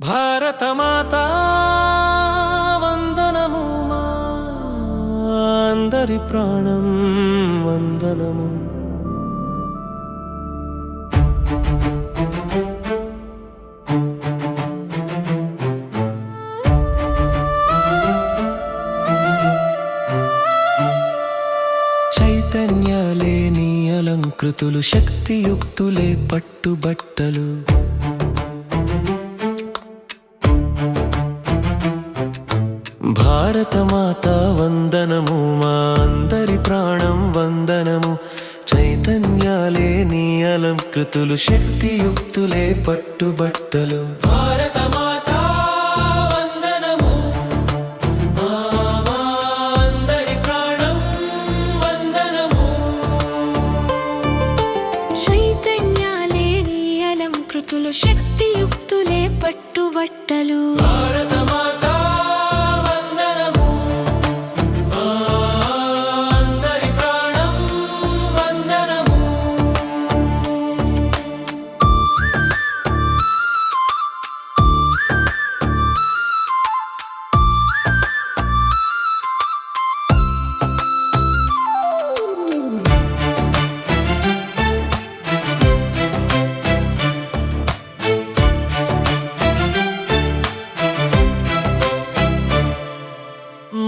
భారతమాతా వందనము మా అందరి ప్రాణం వందనము. చైతన్యాలే నీ అలంకృతులు, శక్తియుక్తులే పట్టుబట్టలు. భారతమాత వందనము మా అందరి ప్రాణం వందనము. చైతన్యాలే నీ అలంకృతులు, శక్తియుక్తులే పట్టుబట్టలు. భారతమాత వందనము మా అందరి ప్రాణం వందనము. చైతన్యాలే నీ అలంకృతులు, శక్తియుక్తులే పట్టుబట్టలు.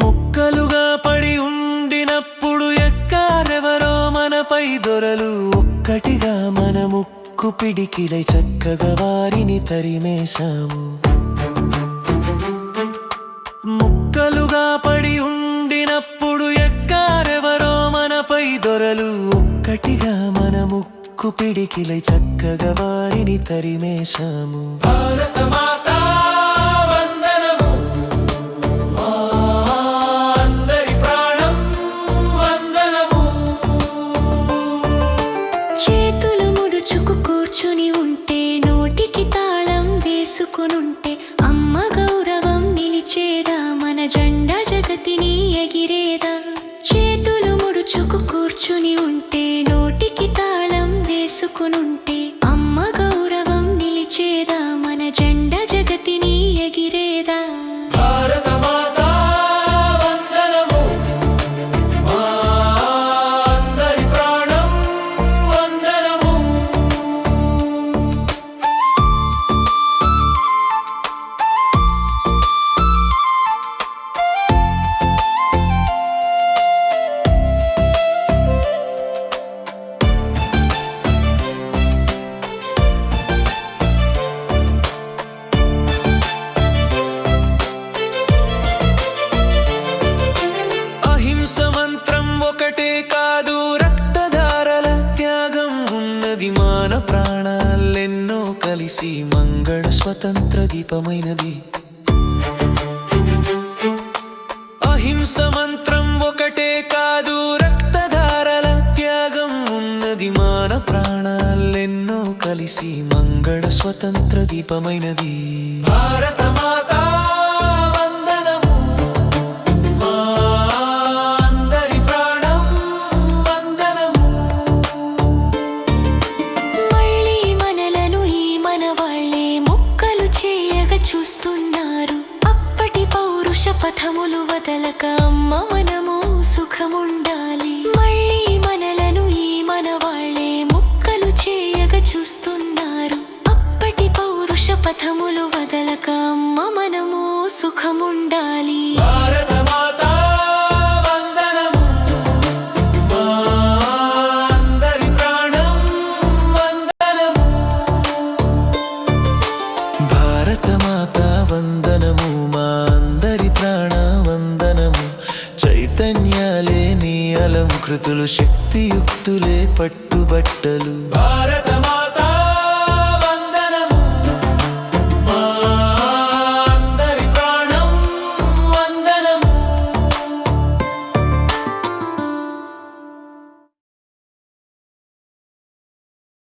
ముక్కలుగా పడి ఉండినప్పుడు ఎక్కారెవరో మనపై దొరలు. ఒక్కటిగా మన ముక్కు పిడికిలై చక్కగా వారిని తరిమేశాము. ముక్కలుగా పడి ఉండినప్పుడు ఎక్కారెవరో మనపై దొరలు. ఒక్కటిగా మన ముక్కు పిడికిలై చక్కగా వారిని తరిమేశాము. భారతమాతా కూర్చుని ఉంటే, నోటికి తాళం వేసుకునుంటే, అమ్మ గౌరవం నిలిచేదా, మన జెండా జగతిని ఎగిరేదా. చేతులు ముడుచుకు కూర్చుని ఉంటే, నోటికి తాళం వేసుకునుంటే, అమ్మ గౌరవం నిలిచేదా, మన జెండా జగతిని ఎగిరేదా. ప్రాణాలెన్నో కలిసి మంగళ స్వతంత్ర దీపమైనది. అహింస మంత్రం ఒకటే కాదు, రక్తధారల త్యాగం ఉన్నది. మాన ప్రాణాలెన్నో కలిసి మంగళ స్వతంత్ర దీపమైనది. భారతమాతా చూస్తున్నారు. అప్పటి పౌరుష పథములు వదలక అమ్మ మనము సుఖముండాలి. మళ్ళీ మనలను ఈ మన వాళ్ళే ముక్కలు చేయగా చూస్తున్నారు. అప్పటి పౌరుష పథములు వదలక అమ్మ మనము సుఖముండాలి. వందనము మా అందరి ప్రాణ వందనము. చైతన్యాలే నీ అలంకృతులు, శక్తియుక్తులే పట్టుబట్టలు.